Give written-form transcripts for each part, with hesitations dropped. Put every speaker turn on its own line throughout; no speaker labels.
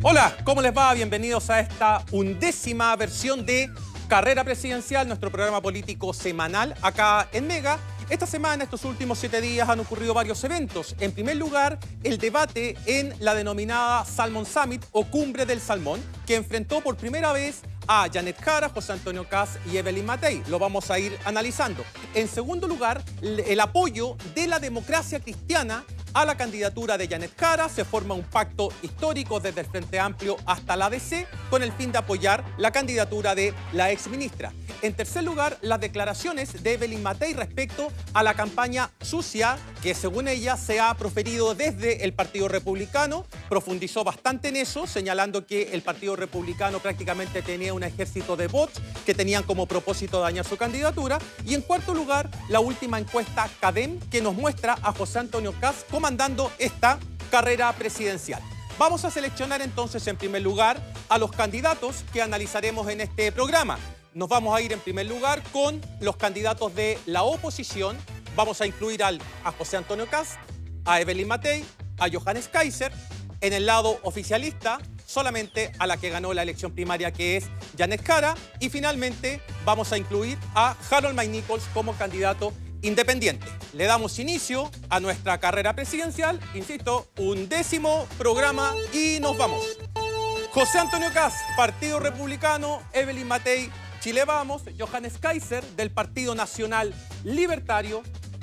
Hola, ¿cómo les va? Bienvenidos a esta 11ª versión de Carrera Presidencial, nuestro programa político semanal acá en Mega. Esta semana, estos últimos 7 días, han ocurrido varios eventos. En primer lugar, el debate en la denominada Salmon Summit o Cumbre del Salmón, que enfrentó por primera vez a Janet Jara, José Antonio Kast y Evelyn Matei. Lo vamos a ir analizando. En segundo lugar, el apoyo de la democracia cristiana a la candidatura de Janet Jara. Se forma un pacto histórico desde el Frente Amplio hasta la ADC con el fin de apoyar la candidatura de la exministra. En tercer lugar, las declaraciones de Evelyn Matei respecto a la campaña sucia que, según ella, se ha proferido desde el Partido Republicano. Profundizó bastante en eso, señalando que el Partido Republicano prácticamente tenía un ejército de bots que tenían como propósito dañar su candidatura. Y en cuarto lugar, la última encuesta CADEM, que nos muestra a José Antonio Kast comandando esta carrera presidencial. Vamos a seleccionar entonces en primer lugar a los candidatos que analizaremos en este programa. Nos vamos a ir en primer lugar con los candidatos de la oposición. Vamos a incluir a José Antonio Kast, a Evelyn Matei, a Johannes Kaiser. En el lado oficialista, solamente a la que ganó la elección primaria, que es Janet Jara. Y finalmente vamos a incluir a Harold Maynichols como candidato independiente. Le damos inicio a nuestra carrera presidencial. Insisto, 11º programa y nos vamos. José Antonio Kast, Partido Republicano. Evelyn Matei, Chile Vamos. Johannes Kaiser, del Partido Nacional Libertario.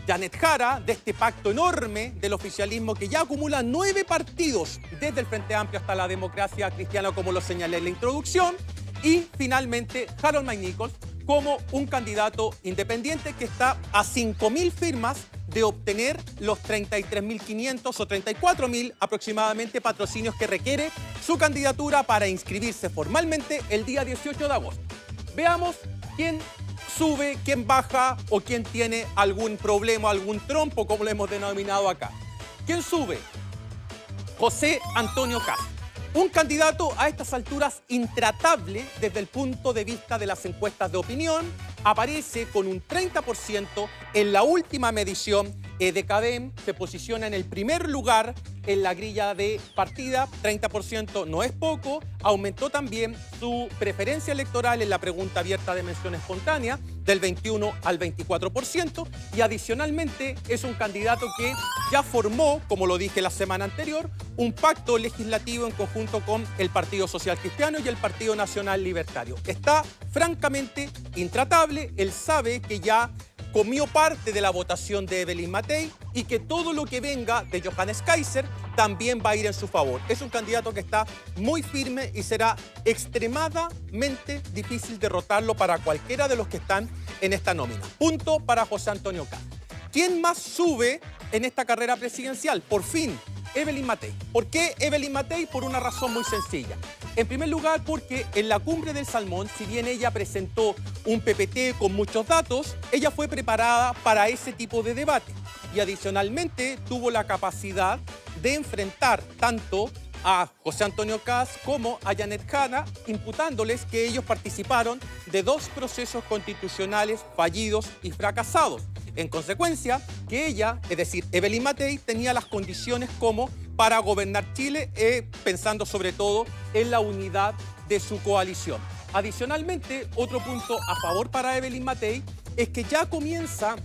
Janet Jara, de este pacto enorme del oficialismo que ya acumula 9 partidos, desde el Frente Amplio hasta la Democracia Cristiana, como lo señalé en la introducción. Y finalmente, Harold Maynichols como un candidato independiente que está a 5.000 firmas de obtener los 33.500 o 34.000 aproximadamente patrocinios que requiere su candidatura para inscribirse formalmente el día 18 de agosto. Veamos quién sube, quién baja o quién tiene algún problema, algún trompo, como lo hemos denominado acá. ¿Quién sube? José Antonio Kast. Un candidato a estas alturas intratable desde el punto de vista de las encuestas de opinión. Aparece con un 30% en la última medición de CADEM. Se posiciona en el primer lugar en la grilla de partida. 30% no es poco. Aumentó también su preferencia electoral en la pregunta abierta de mención espontánea del 21 al 24%. Y adicionalmente es un candidato que ya formó, como lo dije la semana anterior, un pacto legislativo en conjunto con el Partido Social Cristiano y el Partido Nacional Libertario. Está francamente intratable. Él sabe que ya comió parte de la votación de Evelyn Matei y que todo lo que venga de Johannes Kaiser también va a ir en su favor. Es un candidato que está muy firme y será extremadamente difícil derrotarlo para cualquiera de los que están en esta nómina. Punto para José Antonio Kast. ¿Quién más sube en esta carrera presidencial? Por fin, Evelyn Matei. ¿Por qué Evelyn Matei? Por una razón muy sencilla. En primer lugar, porque en la Cumbre del Salmón, si bien ella presentó un PPT con muchos datos, ella fue preparada para ese tipo de debate. Y adicionalmente tuvo la capacidad de enfrentar tanto a José Antonio Kast como a Janet Jara, imputándoles que ellos participaron de 2 procesos constitucionales fallidos y fracasados. En consecuencia, que ella, es decir, Evelyn Matei, tenía las condiciones como para gobernar Chile, pensando sobre todo en la unidad de su coalición. Adicionalmente, otro punto a favor para Evelyn Matei es que ya comienza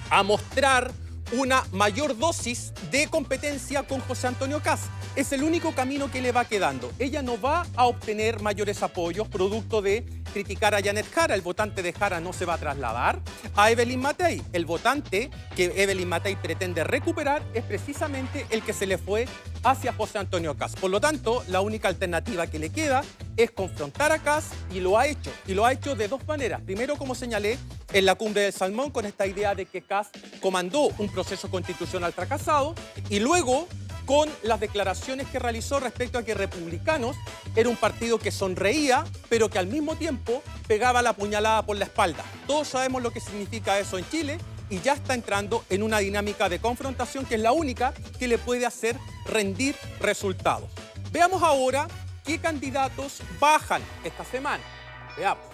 a mostrar una mayor dosis de competencia con José Antonio Kast. Es el único camino que le va quedando. Ella no va a obtener mayores apoyos producto de criticar a Janet Jara. El votante de Jara no se va a trasladar a Evelyn Matei. El votante que Evelyn Matei pretende recuperar es precisamente el que se le fue hacia José Antonio Kast. Por lo tanto, la única alternativa que le queda es confrontar a Kast y lo ha hecho. Y lo ha hecho de 2 maneras. Primero, como señalé, en la Cumbre del Salmón, con esta idea de que Kast comandó un proceso constitucional fracasado, y luego con las declaraciones que realizó respecto a que Republicanos era un partido que sonreía, pero que al mismo tiempo pegaba la puñalada por la espalda. Todos sabemos lo que significa eso en Chile y ya está entrando en una dinámica de confrontación que es la única que le puede hacer rendir resultados. Veamos ahora qué candidatos bajan esta semana. Veamos.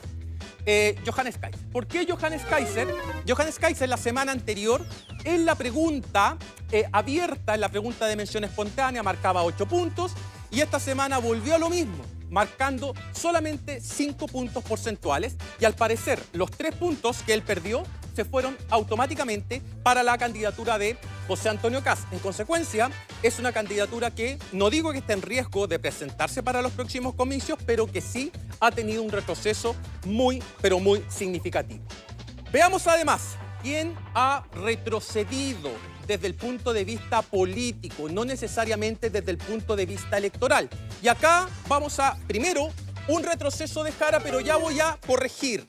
Johannes Kaiser. ¿Por qué Johannes Kaiser? Johannes Kaiser la semana anterior, en la pregunta abierta, en la pregunta de mención espontánea, marcaba 8 puntos y esta semana volvió a lo mismo, marcando solamente 5 puntos porcentuales y al parecer los 3 puntos que él perdió se fueron automáticamente para la candidatura de José Antonio Kast. En consecuencia, es una candidatura que no digo que esté en riesgo de presentarse para los próximos comicios, pero que sí ha tenido un retroceso muy, pero muy significativo. Veamos además quién ha retrocedido desde el punto de vista político, no necesariamente desde el punto de vista electoral. Y acá vamos a, primero, un retroceso de Jara, pero ya voy a corregir.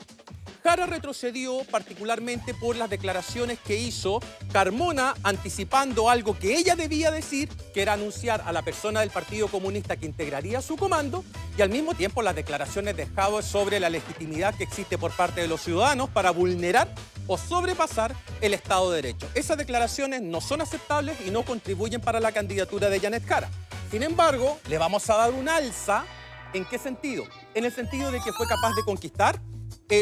Jara retrocedió particularmente por las declaraciones que hizo Carmona anticipando algo que ella debía decir, que era anunciar a la persona del Partido Comunista que integraría su comando, y al mismo tiempo las declaraciones de Jadwe sobre la legitimidad que existe por parte de los ciudadanos para vulnerar o sobrepasar el Estado de Derecho. Esas declaraciones no son aceptables y no contribuyen para la candidatura de Janet Jara. Sin embargo, le vamos a dar un alza. ¿En qué sentido? En el sentido de que fue capaz de conquistar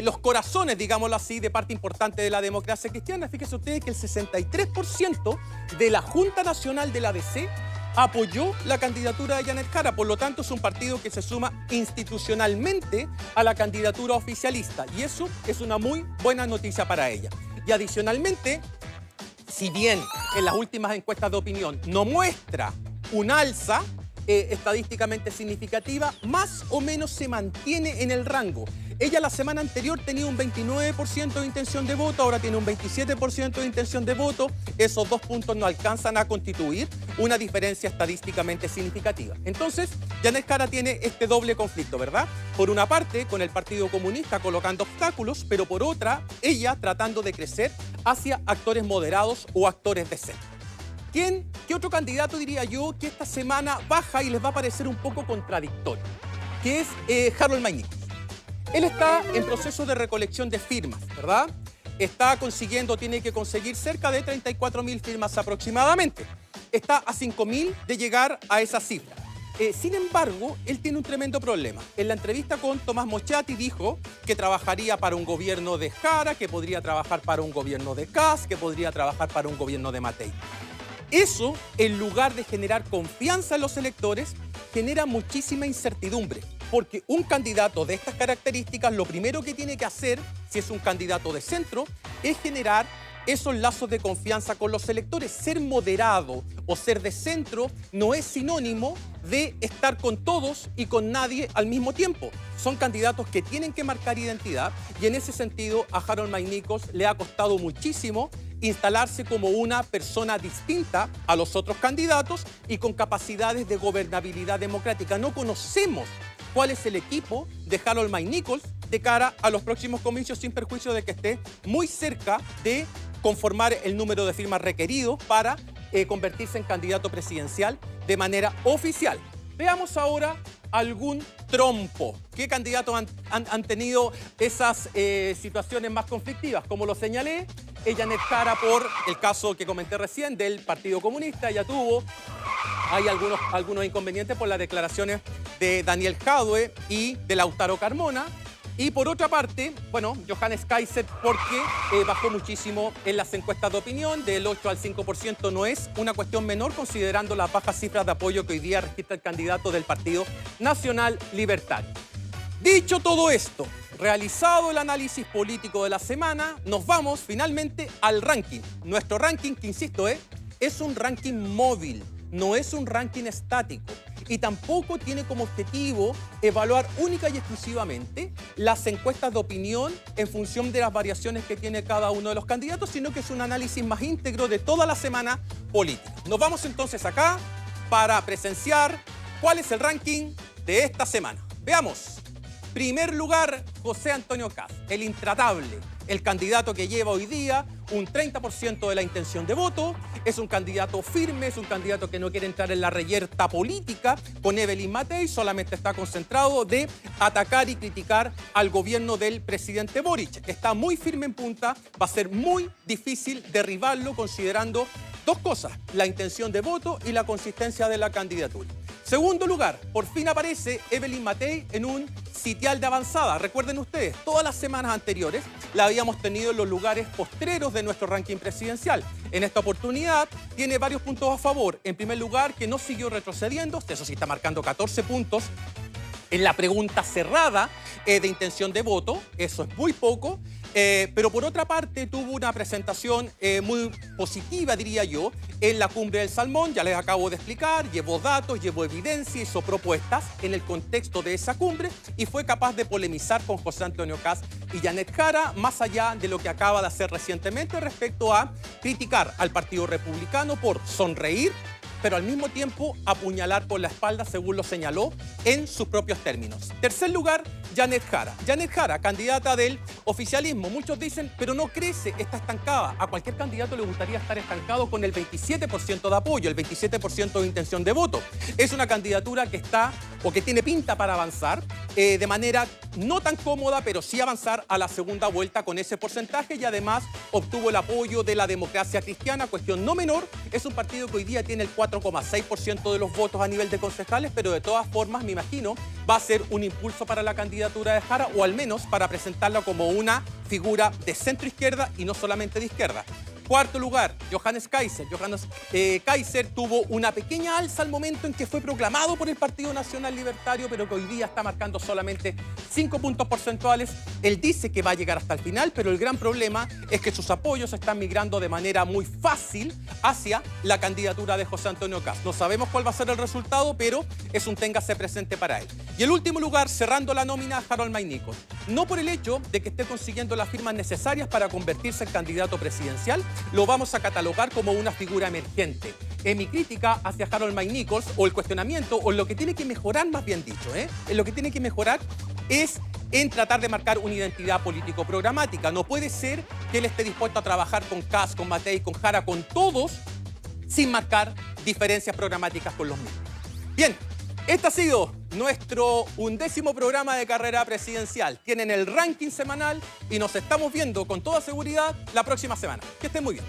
los corazones, digámoslo así, de parte importante de la democracia cristiana. Fíjense ustedes que el 63% de la Junta Nacional de la DC apoyó la candidatura de Janet Jara. Por lo tanto, es un partido que se suma institucionalmente a la candidatura oficialista. Y eso es una muy buena noticia para ella. Y adicionalmente, si bien en las últimas encuestas de opinión no muestra un alza estadísticamente significativa, más o menos se mantiene en el rango. Ella la semana anterior tenía un 29% de intención de voto, ahora tiene un 27% de intención de voto. Esos 2 puntos no alcanzan a constituir una diferencia estadísticamente significativa. Entonces, Janet Jara tiene este doble conflicto, ¿verdad? Por una parte, con el Partido Comunista colocando obstáculos, pero por otra, ella tratando de crecer hacia actores moderados o actores de centro. ¿Qué otro candidato diría yo que esta semana baja y les va a parecer un poco contradictorio? Que es Harold Mayníquez. Él está en proceso de recolección de firmas, ¿verdad? Tiene que conseguir cerca de 34.000 firmas aproximadamente. Está a 5.000 de llegar a esa cifra. Sin embargo, él tiene un tremendo problema. En la entrevista con Tomás Moschati dijo que trabajaría para un gobierno de Jara, que podría trabajar para un gobierno de Kast, que podría trabajar para un gobierno de Matei. Eso, en lugar de generar confianza en los electores, genera muchísima incertidumbre. Porque un candidato de estas características, lo primero que tiene que hacer, si es un candidato de centro, es generar esos lazos de confianza con los electores. Ser moderado o ser de centro no es sinónimo de estar con todos y con nadie al mismo tiempo. Son candidatos que tienen que marcar identidad y en ese sentido a Harold Mayníquez le ha costado muchísimo instalarse como una persona distinta a los otros candidatos y con capacidades de gobernabilidad democrática. No conocemos cuál es el equipo de Harold Mayníquez de cara a los próximos comicios, sin perjuicio de que esté muy cerca de conformar el número de firmas requeridos para convertirse en candidato presidencial de manera oficial. Veamos ahora algún trompo. ¿Qué candidatos han tenido esas situaciones más conflictivas? Como lo señalé, Janet Jara por el caso que comenté recién del Partido Comunista. Hay algunos inconvenientes por las declaraciones de Daniel Jadwe y de Lautaro Carmona. Y por otra parte, bueno, Johannes Kaiser porque bajó muchísimo en las encuestas de opinión, del 8 al 5%. No es una cuestión menor considerando las bajas cifras de apoyo que hoy día registra el candidato del Partido Nacional Libertario. Dicho todo esto, realizado el análisis político de la semana, nos vamos finalmente al ranking. Nuestro ranking, que insisto, es un ranking móvil, no es un ranking estático. Y tampoco tiene como objetivo evaluar única y exclusivamente las encuestas de opinión en función de las variaciones que tiene cada uno de los candidatos, sino que es un análisis más íntegro de toda la semana política. Nos vamos entonces acá para presenciar cuál es el ranking de esta semana. Veamos. Primer lugar, José Antonio Kast, el intratable, el candidato que lleva hoy día un 30% de la intención de voto. Es un candidato firme, es un candidato que no quiere entrar en la reyerta política con Evelyn Matei, solamente está concentrado de atacar y criticar al gobierno del presidente Boric. Está muy firme en punta, va a ser muy difícil derribarlo considerando dos cosas, la intención de voto y la consistencia de la candidatura. Segundo lugar, por fin aparece Evelyn Matei en un sitial de avanzada. Recuerden ustedes, todas las semanas anteriores la habíamos tenido en los lugares postreros de nuestro ranking presidencial. En esta oportunidad tiene varios puntos a favor. En primer lugar, que no siguió retrocediendo, eso sí está marcando 14 puntos en la pregunta cerrada de intención de voto, eso es muy poco, pero por otra parte tuvo una presentación muy positiva, diría yo, en la Cumbre del Salmón, ya les acabo de explicar, llevó datos, llevó evidencia, hizo propuestas en el contexto de esa cumbre y fue capaz de polemizar con José Antonio Kast y Janet Jara, más allá de lo que acaba de hacer recientemente respecto a criticar al Partido Republicano por sonreír, pero al mismo tiempo apuñalar por la espalda, según lo señaló en sus propios términos. Tercer lugar, Janet Jara. Janet Jara, candidata del oficialismo. Muchos dicen, pero no crece, está estancada. A cualquier candidato le gustaría estar estancado con el 27% de apoyo, el 27% de intención de voto. Es una candidatura que está o que tiene pinta para avanzar de manera no tan cómoda, pero sí avanzar a la segunda vuelta con ese porcentaje y además obtuvo el apoyo de la Democracia Cristiana, cuestión no menor. Es un partido que hoy día tiene el 4,6% de los votos a nivel de concejales, pero de todas formas, me imagino, va a ser un impulso para la candidatura de Jara, o al menos para presentarla como una figura de centro-izquierda y no solamente de izquierda. Cuarto lugar, Johannes Kaiser. Johannes Kaiser tuvo una pequeña alza al momento en que fue proclamado por el Partido Nacional Libertario, pero que hoy día está marcando solamente 5 puntos porcentuales. Él dice que va a llegar hasta el final, pero el gran problema es que sus apoyos están migrando de manera muy fácil hacia la candidatura de José Antonio Kast. No sabemos cuál va a ser el resultado, pero es un téngase presente para él. Y el último lugar, cerrando la nómina, Harold Maynicol. No por el hecho de que esté consiguiendo las firmas necesarias para convertirse en candidato presidencial, lo vamos a catalogar como una figura emergente. Mi crítica hacia Harold Maynicol, o el cuestionamiento, o lo que tiene que mejorar, más bien dicho, en lo que tiene que mejorar es en tratar de marcar una identidad político-programática. No puede ser que él esté dispuesto a trabajar con Kast, con Matei, con Jara, con todos, sin marcar diferencias programáticas con los mismos. Bien, este ha sido nuestro 11º programa de carrera presidencial. Tienen el ranking semanal y nos estamos viendo con toda seguridad la próxima semana. Que estén muy bien.